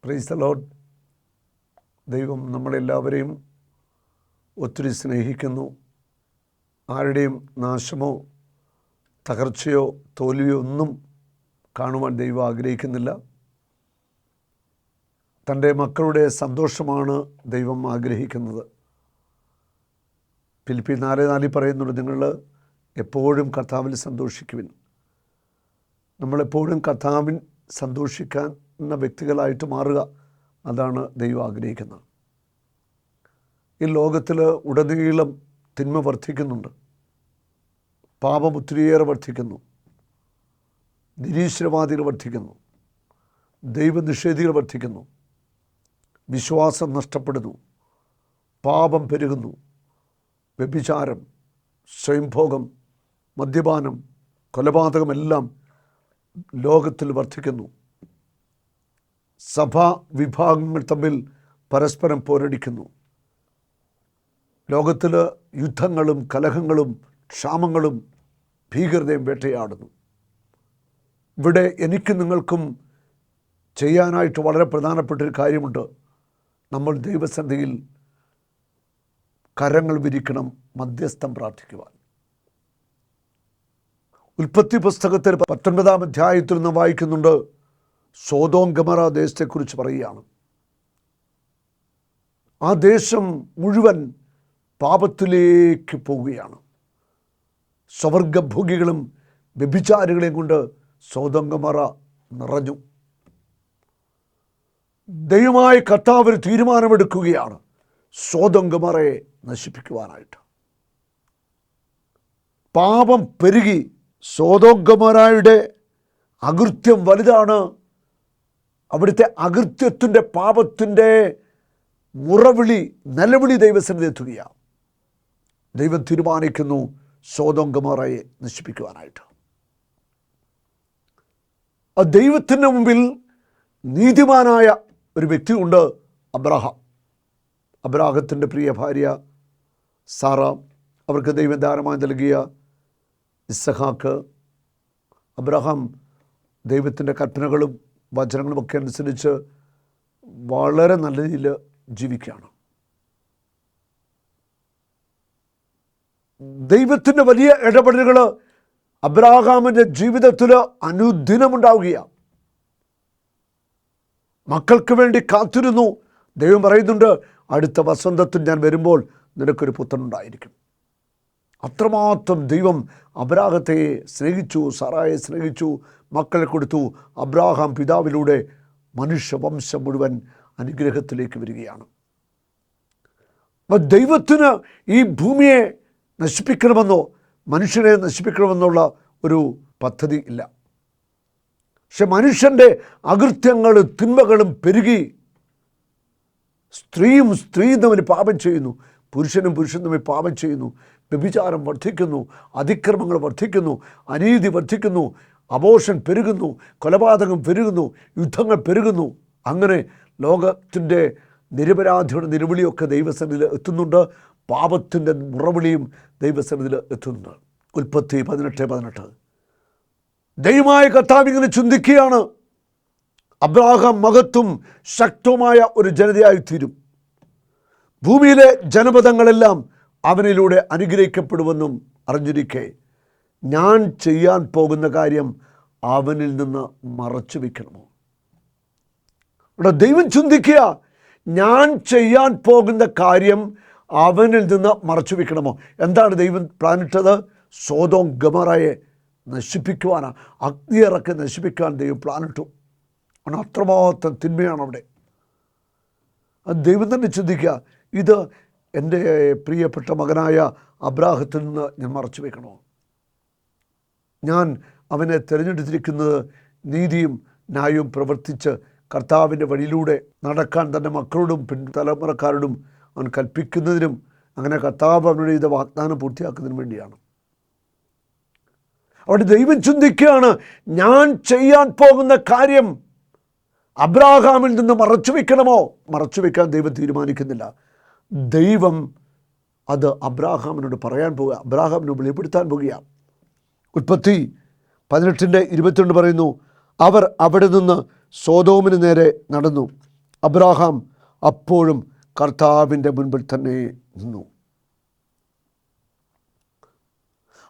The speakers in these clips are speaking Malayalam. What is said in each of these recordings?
Praise the Lord. ദൈവം നമ്മളെല്ലാവരെയും ഒത്തിരി സ്നേഹിക്കുന്നു. ആരുടെയും നാശമോ തകർച്ചയോ തോൽവിയോ ഒന്നും കാണുവാൻ ദൈവം ആഗ്രഹിക്കുന്നില്ല. തൻ്റെ മക്കളുടെ സന്തോഷമാണ് ദൈവം ആഗ്രഹിക്കുന്നത്. ഫിലിപ്പി 4:4 പറയുന്നുണ്ട്, നിങ്ങൾ എപ്പോഴും കർത്താവിൽ സന്തോഷിക്കുവിൻ. നമ്മളെപ്പോഴും കർത്താവിൽ സന്തോഷിക്കുന്ന വ്യക്തികളായിട്ട് മാറുക, അതാണ് ദൈവം ആഗ്രഹിക്കുന്നത്. ഈ ലോകത്തിൽ ഉടനീളം തിന്മ വർദ്ധിക്കുന്നുണ്ട്, പാപം ഒത്തിരിയേറെ വർദ്ധിക്കുന്നു, നിരീശ്വരവാദികൾ വർദ്ധിക്കുന്നു, ദൈവനിഷേധികൾ വർദ്ധിക്കുന്നു, വിശ്വാസം നഷ്ടപ്പെടുന്നു, പാപം പെരുകുന്നു, വ്യഭിചാരം, സ്വയംഭോഗം, മദ്യപാനം, കൊലപാതകമെല്ലാം ലോകത്തിൽ വർദ്ധിക്കുന്നു. സഭാ വിഭാഗങ്ങൾ തമ്മിൽ പരസ്പരം പോരടിക്കുന്നു. ലോകത്തിൽ യുദ്ധങ്ങളും കലഹങ്ങളും ക്ഷാമങ്ങളും ഭീകരതയും വേട്ടയാടുന്നു. ഇവിടെ എനിക്ക് നിങ്ങൾക്കും ചെയ്യാനായിട്ട് വളരെ പ്രധാനപ്പെട്ടൊരു കാര്യമുണ്ട്. നമ്മൾ ദൈവസന്നിധിയിൽ കരങ്ങൾ വിരിക്കണം, മധ്യസ്ഥം പ്രാർത്ഥിക്കുവാൻ. ഉൽപ്പത്തി പുസ്തകത്തിൽ 19-ാം അധ്യായത്തിൽ നിന്ന് വായിക്കുന്നുണ്ട്, സോദോം ഗൊമോറ ദേശത്തെക്കുറിച്ച് പറയുകയാണ്. ആ ദേശം മുഴുവൻ പാപത്തിലേക്ക് പോവുകയാണ്. സ്വർഗഭോഗികളും വ്യഭിചാരികളെയും കൊണ്ട് സോദോം ഗൊമോറ നിറഞ്ഞു. ദൈവമായ കർത്താവ് ഒരു തീരുമാനമെടുക്കുകയാണ്, സോദോം ഗൊമോറയെ നശിപ്പിക്കുവാനായിട്ട്. പാപം പെരുകി. സോദോം ഗൊമോറയുടെ അകൃത്യം വലുതാണ്. അവിടുത്തെ അകൃത്യത്തിൻ്റെ പാപത്തിൻ്റെ മുറവിളി, നിലവിളി ദൈവസന്നിധി എത്തുകയാണ്. ദൈവം തീരുമാനിക്കുന്നു സോദോം ഗൊമോറയെ നശിപ്പിക്കുവാനായിട്ട്. ആ ദൈവത്തിൻ്റെ മുമ്പിൽ നീതിമാനായ ഒരു വ്യക്തിയുണ്ട്, അബ്രഹാം. അബ്രഹാത്തിൻ്റെ പ്രിയ ഭാര്യ സാറ, അവർക്ക് ദൈവം ദാനമായി നൽകിയ ഇസ്ഹാക്ക്. അബ്രഹാം ദൈവത്തിൻ്റെ കൽപ്പനകളും വചനങ്ങളുമൊക്കെ അനുസരിച്ച് വളരെ നല്ല രീതിയിൽ ജീവിക്കുകയാണ്. ദൈവത്തിൻ്റെ വലിയ ഇടപെടലുകൾ അബ്രഹാമിൻ്റെ ജീവിതത്തിൽ അനുദിനമുണ്ടാവുകയാണ്. മക്കൾക്ക് വേണ്ടി കാത്തിരുന്നു. ദൈവം പറയുന്നുണ്ട്, അടുത്ത വസന്തത്തിൽ ഞാൻ വരുമ്പോൾ നിനക്കൊരു പുത്രനുണ്ടായിരിക്കും. അത്രമാത്രം ദൈവം അബ്രാഹത്തെ സ്നേഹിച്ചു, സാറായെ സ്നേഹിച്ചു, മക്കളെ കൊടുത്തു. അബ്രാഹാം പിതാവിലൂടെ മനുഷ്യവംശം മുഴുവൻ അനുഗ്രഹത്തിലേക്ക് വരികയാണ്. അപ്പം ദൈവത്തിന് ഈ ഭൂമിയെ നശിപ്പിക്കണമെന്നോ മനുഷ്യനെ നശിപ്പിക്കണമെന്നുള്ള ഒരു പദ്ധതി ഇല്ല. പക്ഷെ മനുഷ്യൻ്റെ അകൃത്യങ്ങളും തിന്മകളും പെരുകി. സ്ത്രീയും തമ്മിൽ പാപം ചെയ്യുന്നു, പുരുഷനും തമ്മിൽ പാപം ചെയ്യുന്നു, വ്യഭിചാരം വർദ്ധിക്കുന്നു, അതിക്രമങ്ങൾ വർദ്ധിക്കുന്നു, അനീതി വർദ്ധിക്കുന്നു, അബോർഷൻ പെരുകുന്നു, കൊലപാതകം പെരുകുന്നു, യുദ്ധങ്ങൾ പെരുകുന്നു. അങ്ങനെ ലോകത്തിൻ്റെ നിരപരാധിയുടെ നിലവിളിയൊക്കെ ദൈവസന്നിധിയിൽ എത്തുന്നുണ്ട്. പാപത്തിൻ്റെ മുറവിളിയും ദൈവസന്നിധിയിൽ എത്തുന്നുണ്ട്. ഉൽപ്പത്തി 18:18 ദൈവമായ കർത്താവ് ഇങ്ങനെ ചിന്തിക്കുകയാണ്, അബ്രാഹാം മഹത്തും ശക്തവുമായ ഒരു ജനതയായി തീരും. ഭൂമിയിലെ ജനപദങ്ങളെല്ലാം അവനിലൂടെ അനുഗ്രഹിക്കപ്പെടുമെന്നും അറിഞ്ഞിരിക്കെ ഞാൻ ചെയ്യാൻ പോകുന്ന കാര്യം അവനിൽ നിന്ന് മറച്ചു വയ്ക്കണമോ? ഇവിടെ ദൈവം ചിന്തിക്കുക, ഞാൻ ചെയ്യാൻ പോകുന്ന കാര്യം അവനിൽ നിന്ന് മറച്ചു വയ്ക്കണമോ? എന്താണ് ദൈവം പ്ലാനിട്ടത്? സോദോം ഗൊമോറയെ നശിപ്പിക്കുവാനാണ്, അഗ്നിയിറക്കി നശിപ്പിക്കാൻ ദൈവം പ്ലാനിട്ടു. അത്രമാത്രം തിന്മയാണ് അവിടെ. അത് ദൈവം തന്നെ ചിന്തിക്കുക, ഇത് എൻ്റെ പ്രിയപ്പെട്ട മകനായ അബ്രാഹത്തിൽ നിന്ന് ഞാൻ മറച്ചു വയ്ക്കണോ? ഞാൻ അവനെ തിരഞ്ഞെടുത്തിരിക്കുന്നത് നീതിയും ന്യായവും പ്രവർത്തിച്ച് കർത്താവിൻ്റെ വഴിയിലൂടെ നടക്കാൻ തൻ്റെ മക്കളോടും പിൻതലമുറക്കാരോടും അവൻ കൽപ്പിക്കുന്നതിനും അങ്ങനെ കർത്താവ് അവനുടെ ഇത് വാഗ്ദാനം പൂർത്തിയാക്കുന്നതിനും വേണ്ടിയാണ്. അവിടെ ദൈവം ചിന്തിക്കുകയാണ്, ഞാൻ ചെയ്യാൻ പോകുന്ന കാര്യം അബ്രാഹാമിൽ നിന്ന് മറച്ചു വയ്ക്കണമോ? മറച്ചു വയ്ക്കാൻ ദൈവം തീരുമാനിക്കുന്നില്ല. ദൈവം അത് അബ്രാഹാമിനോട് പറയാൻ പോവുക, അബ്രാഹാമിനോട് വെളിപ്പെടുത്താൻ പോവുകയാണ്. ഉൽപ്പത്തി 18:22 പറയുന്നു, അവർ അവിടെ നിന്ന് സോദോമിന് നേരെ നടന്നു. അബ്രാഹാം അപ്പോഴും കർത്താവിൻ്റെ മുൻപിൽ തന്നെ നിന്നു.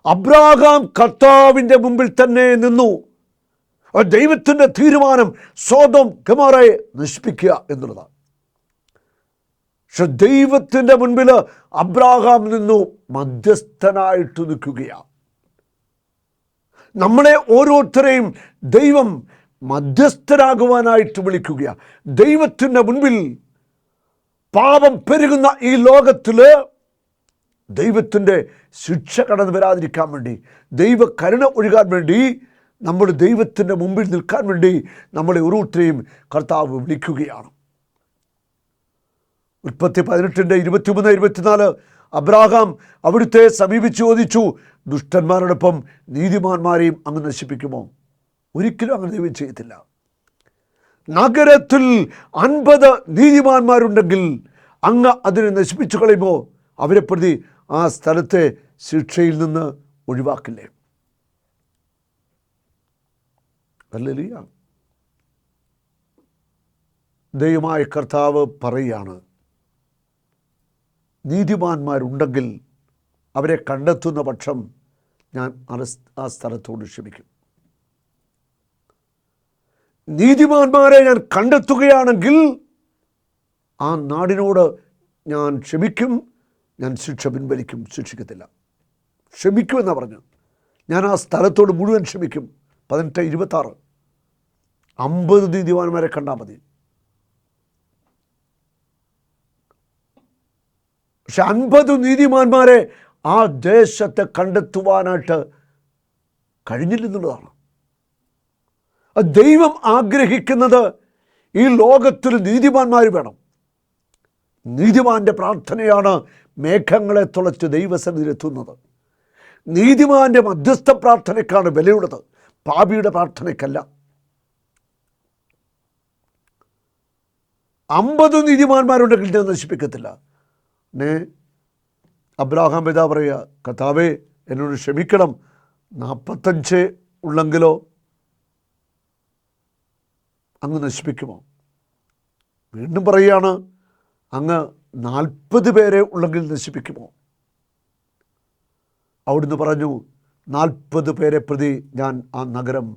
അബ്രാഹാം കർത്താവിൻ്റെ മുമ്പിൽ തന്നെ നിന്നു. ദൈവത്തിൻ്റെ തീരുമാനം സോദോം ഗൊമോറയെ നശിപ്പിക്കുക എന്നുള്ളതാണ്. പക്ഷെ ദൈവത്തിൻ്റെ മുൻപിൽ അബ്രാഹാം നിന്നു മധ്യസ്ഥനായിട്ട് നിൽക്കുകയാണ്. നമ്മളെ ഓരോരുത്തരെയും ദൈവം മധ്യസ്ഥരാകുവാനായിട്ട് വിളിക്കുകയാണ്. ദൈവത്തിൻ്റെ മുൻപിൽ പാപം പെരുകുന്ന ഈ ലോകത്തിൽ ദൈവത്തിൻ്റെ ശിക്ഷ കടന്നു വരാതിരിക്കാൻ വേണ്ടി, ദൈവ കരുണ ഒഴുകാൻ വേണ്ടി, നമ്മൾ ദൈവത്തിൻ്റെ മുമ്പിൽ നിൽക്കാൻ വേണ്ടി നമ്മളെ ഓരോരുത്തരെയും കർത്താവ് വിളിക്കുകയാണ്. ഉൽപ്പത്തി 18:23-24 അബ്രാഹാം അവിടുത്തെ സമീപിച്ച് ചോദിച്ചു, ദുഷ്ടന്മാരോടൊപ്പം നീതിമാന്മാരെയും അങ്ങ് നശിപ്പിക്കുമോ? ഒരിക്കലും അങ്ങനെ ദൈവം ചെയ്യത്തില്ല. നഗരത്തിൽ 50 നീതിമാന്മാരുണ്ടെങ്കിൽ അങ്ങ് അതിനെ നശിപ്പിച്ചു കളയുമോ? അവരെ പ്രതി ആ സ്ഥലത്തെ ശിക്ഷയിൽ നിന്ന് ഒഴിവാക്കില്ലേ? ഹല്ലേലൂയ. ദൈവമായ കർത്താവ് പറയുകയാണ്, നീതിമാന്മാരുണ്ടെങ്കിൽ അവരെ കണ്ടെത്തുന്ന പക്ഷം ഞാൻ ആ സ്ഥലത്തോട് ക്ഷമിക്കും. നീതിമാന്മാരെ ഞാൻ കണ്ടെത്തുകയാണെങ്കിൽ ആ നാടിനോട് ഞാൻ ക്ഷമിക്കും, ഞാൻ ശിക്ഷ പിൻവലിക്കും, ശിക്ഷിക്കത്തില്ല. ക്ഷമിക്കുമെന്നാണ് പറഞ്ഞു. ഞാൻ ആ സ്ഥലത്തോട് മുഴുവൻ ക്ഷമിക്കും. 18:26 50 നീതിമാന്മാരെ കണ്ടാൽ മതി. പക്ഷെ 50 നീതിമാന്മാരെ ആ ദേശത്തെ കണ്ടെത്തുവാനായിട്ട് കഴിഞ്ഞില്ലെന്നുള്ളതാണ്. ദൈവം ആഗ്രഹിക്കുന്നത് ഈ ലോകത്തിൽ നീതിമാന്മാർ വേണം. നീതിമാന്റെ പ്രാർത്ഥനയാണ് മേഘങ്ങളെ തുളച്ച് ദൈവസന്നിധിയിലെത്തുന്നത്. നീതിമാന്റെ മധ്യസ്ഥ പ്രാർത്ഥനയ്ക്കാണ് വിലയുള്ളത്, പാപിയുടെ പ്രാർത്ഥനയ്ക്കല്ല. 50 നീതിമാന്മാരുണ്ടെങ്കിൽ ഞാൻ നശിപ്പിക്കത്തില്ല. അബ്രാഹാം പിതാ പറയുക, കർത്താവേ എന്നോട് ക്ഷമിക്കണം, 45 ഉള്ളെങ്കിലോ അങ്ങ് നശിപ്പിക്കുമോ? വീണ്ടും പറയുകയാണ്, അങ്ങ് 40 പേരെ ഉള്ളെങ്കിൽ നശിപ്പിക്കുമോ? അവിടുന്ന് പറഞ്ഞു, 40 പേരെ പ്രതി ഞാൻ ആ നഗരം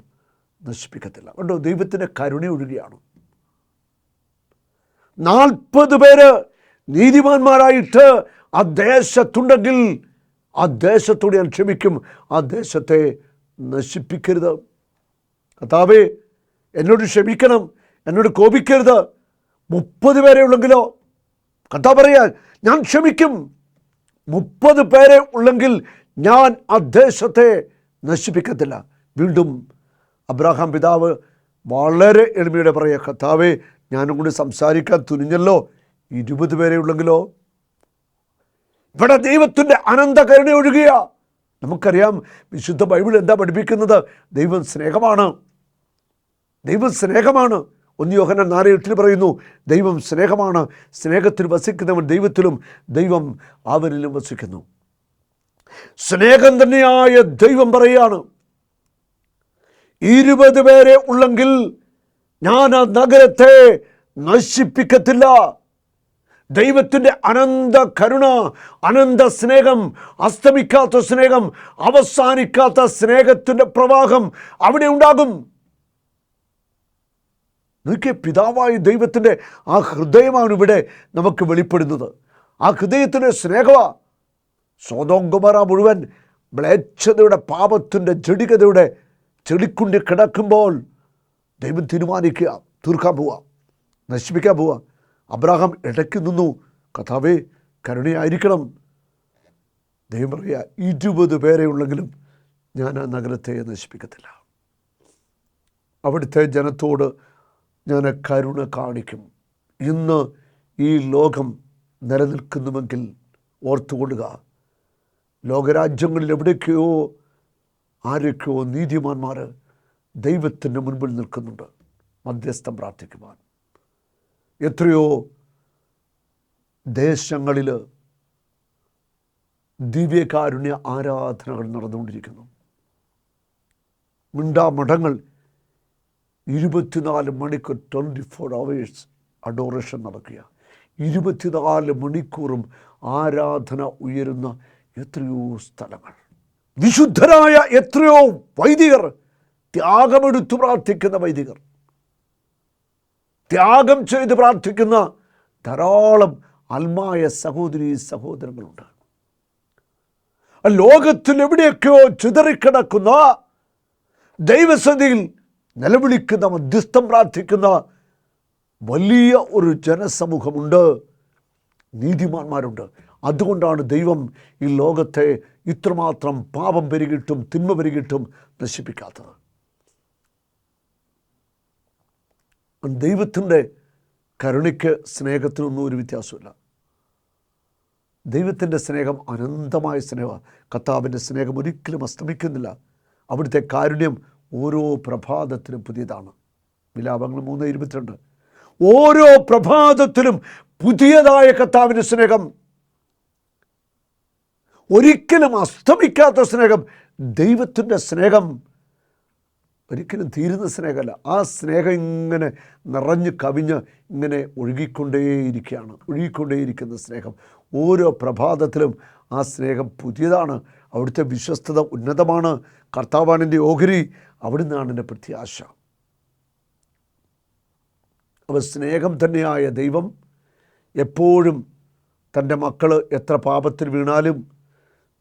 നശിപ്പിക്കത്തില്ല. കണ്ടോ, ദൈവത്തിൻ്റെ കരുണ ഒഴുകുകയാണ്. 40 പേര് നീതിമാന്മാരായിട്ട് ആ ദേശത്തുണ്ടെങ്കിൽ ആ ദേശത്തോട് ഞാൻ ക്ഷമിക്കും, ആ ദേശത്തെ നശിപ്പിക്കരുത്. കർത്താവേ എന്നോട് ക്ഷമിക്കണം, എന്നോട് കോപിക്കരുത്. 30 പേരെ ഉള്ളെങ്കിലോ? കർത്താവ് പറയാ, ഞാൻ ക്ഷമിക്കും. 30 പേരെ ഉള്ളെങ്കിൽ ഞാൻ ആ ദേശത്തെ നശിപ്പിക്കത്തില്ല. വീണ്ടും അബ്രാഹാം പിതാവ് വളരെ എളിമയോടെ പറയുക, കർത്താവേ ഞാനും കൂടി സംസാരിക്കാൻ തുനിഞ്ഞല്ലോ, 20 പേരെ ഉള്ളെങ്കിലോ? ഇവിടെ ദൈവത്തിൻ്റെ അനന്ത കരുണ ഒഴുകുക. നമുക്കറിയാം വിശുദ്ധ ബൈബിൾ എന്താ പഠിപ്പിക്കുന്നത്? ദൈവം സ്നേഹമാണ്. ദൈവം സ്നേഹമാണ്. 1 യോഹന്നാൻ 4:8 പറയുന്നു, ദൈവം സ്നേഹമാണ്, സ്നേഹത്തിൽ വസിക്കുന്നവൻ ദൈവത്തിലും ദൈവം അവനിലും വസിക്കുന്നു. സ്നേഹം തന്നെയായ ദൈവം പറയുകയാണ്, 20 പേരെ ഉള്ളെങ്കിൽ ഞാൻ ആ നഗരത്തെ നശിപ്പിക്കത്തില്ല. ദൈവത്തിൻ്റെ അനന്ത കരുണ, അനന്ത സ്നേഹം, അസ്തമിക്കാത്ത സ്നേഹം, അവസാനിക്കാത്ത സ്നേഹത്തിൻ്റെ പ്രവാഹം അവിടെ ഉണ്ടാകും. നോക്കിയ പിതാവായ ദൈവത്തിൻ്റെ ആ ഹൃദയമാണ് ഇവിടെ നമുക്ക് വെളിപ്പെടുന്നത്. ആ ഹൃദയത്തിൻ്റെ സ്നേഹമാണ്. സോദോം ഗൊമോറ മുഴുവൻ മ്ലേച്ഛതയുടെ പാപത്തിൻ്റെ ജഡികതയുടെ ചെളിക്കുണ്ടി കിടക്കുമ്പോൾ ദൈവം തീരുമാനിക്കുക, തീർക്കാൻ പോവുക, നശിപ്പിക്കാൻ പോവുക. അബ്രാഹാം ഇടയ്ക്ക് നിന്നു, കർത്താവേ കരുണയായിരിക്കണം. ദൈവം പറയുക, 20 പേരെ ഉള്ളെങ്കിലും ഞാൻ ആ നഗരത്തെ നശിപ്പിക്കത്തില്ല. അവിടുത്തെ ജനത്തോട് ഞാൻ കരുണ കാണിക്കും. ഇന്ന് ഈ ലോകം നിലനിൽക്കുന്നുവെങ്കിൽ ഓർത്തുകൊള്ളുക, ലോകരാജ്യങ്ങളിൽ എവിടേക്കോ ആരൊക്കെയോ നീതിമാന്മാർ ദൈവത്തിൻ്റെ മുൻപിൽ നിൽക്കുന്നുണ്ട് മധ്യസ്ഥം പ്രാർത്ഥിക്കുവാൻ. എത്രയോ ദേശങ്ങളിൽ ദിവ്യകാരുണ്യ ആരാധനകൾ നടന്നുകൊണ്ടിരിക്കുന്നു. മിണ്ടാമഠങ്ങൾ 24 മണിക്കൂർ 24 hours അഡോറേഷൻ നടക്കുക. 24 മണിക്കൂറും ആരാധന ഉയരുന്ന എത്രയോ സ്ഥലങ്ങൾ, വിശുദ്ധരായ എത്രയോ വൈദികർ, ത്യാഗമെടുത്തു പ്രാർത്ഥിക്കുന്ന വൈദികർ, ത്യാഗം ചെയ്ത് പ്രാർത്ഥിക്കുന്ന ധാരാളം ആത്മായ സഹോദരീ സഹോദരങ്ങളുണ്ട്. ലോകത്തിൽ എവിടെയൊക്കെയോ ചിതറിക്കിടക്കുന്ന, ദൈവസന്നിധിയിൽ നിലവിളിക്കുന്ന, മധ്യസ്ഥം പ്രാർത്ഥിക്കുന്ന വലിയ ഒരു ജനസമൂഹമുണ്ട്, നീതിമാന്മാരുണ്ട്. അതുകൊണ്ടാണ് ദൈവം ഈ ലോകത്തെ ഇത്രമാത്രം പാപം പെരുകിയിട്ടും തിന്മ പെരുകിയിട്ടും നശിപ്പിക്കാത്തത്. ദൈവത്തിൻ്റെ കരുണയ്ക്ക് സ്നേഹത്തിനൊന്നും ഒരു വ്യത്യാസമില്ല. ദൈവത്തിൻ്റെ സ്നേഹം അനന്തമായ സ്നേഹമാണ്. കർത്താവിൻ്റെ സ്നേഹം ഒരിക്കലും അസ്തമിക്കുന്നില്ല. അവിടുത്തെ കാരുണ്യം ഓരോ പ്രഭാതത്തിലും പുതിയതാണ്. വിലാപങ്ങൾ 3:22. ഓരോ പ്രഭാതത്തിലും പുതിയതായ കർത്താവിൻ്റെ സ്നേഹം, ഒരിക്കലും അസ്തമിക്കാത്ത സ്നേഹം. ദൈവത്തിൻ്റെ സ്നേഹം ഒരിക്കലും തീരുന്ന സ്നേഹമല്ല. ആ സ്നേഹം ഇങ്ങനെ നിറഞ്ഞ് കവിഞ്ഞ് ഇങ്ങനെ ഒഴുകിക്കൊണ്ടേയിരിക്കുന്ന സ്നേഹം. ഓരോ പ്രഭാതത്തിലും ആ സ്നേഹം പുതിയതാണ്. അവിടുത്തെ വിശ്വസ്തത ഉന്നതമാണ്. കർത്താവാണ് എൻ്റെ ഓഹരി, അവിടുന്നാണ് എൻ്റെ പ്രത്യാശ. അപ്പോൾ സ്നേഹം തന്നെയായ ദൈവം എപ്പോഴും തൻ്റെ മക്കൾ എത്ര പാപത്തിൽ വീണാലും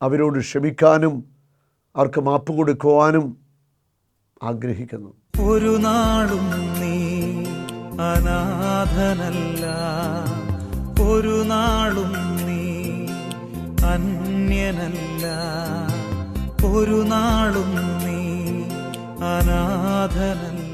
അവരോട് ക്ഷമിക്കാനും അവർക്ക് മാപ്പ് കൊടുക്കുവാനും ആഗ്രഹിക്കുന്നു. ഒരു നാളും നീ അനാഥനല്ല, ഒരു നാളും നീ അന്യനല്ല, ഒരു നാളും നീ അനാഥനല്ല.